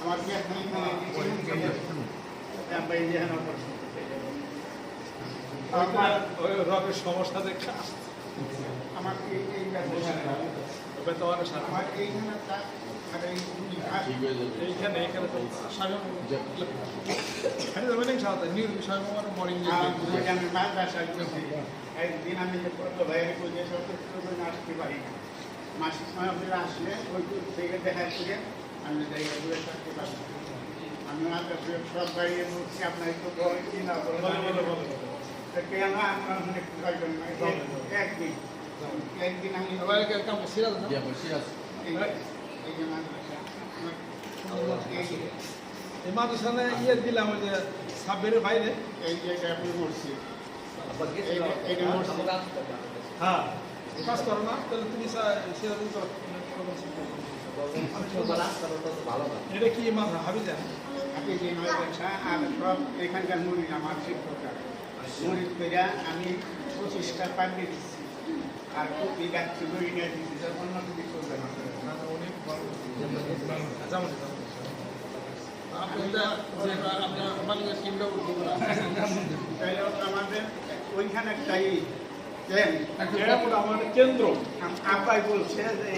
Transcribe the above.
আমার কি আপনি ওই রকের সমস্যা দেখে আমার এই আমার এইখানে এইখানে তো মর্নিং আমি মাছ বাসায় একদিন আমি যে করলো ভাই বুঝে আসতে পারি না মাসিক সময় আপনারা আসলে ওই থেকে দেখা করে আমি জায়গা ঘুরে থাকতে পারি আমি সব গাড়িয়ে বলছি আপনার একটু বল কি না কেন আমরা অনেক প্রয়োজন একদিন একদিন আমি এই মাদ্রাসানে ইয়ে দিলাম ওই যে সাব্বিরের বাইরে এই যে আপনি মরছি হ্যাঁ কাজ করো না তাহলে তুমি সেরকম করো এটা কি মাথা হাবি দেন আপনি যে মাদ্রাসা আর সব এখানকার মুড়ি আমার শিক্ষকরা মুড়ি করে আমি 25টা পাঠিয়ে দিচ্ছি আর কপি গাছটি বই নিয়ে দিচ্ছি অন্য কিছু করবে না অনেক ভালো যেমন আমাদের ওইখানে একটাই আমাদের কেন্দ্র আব্বাই বলছে যে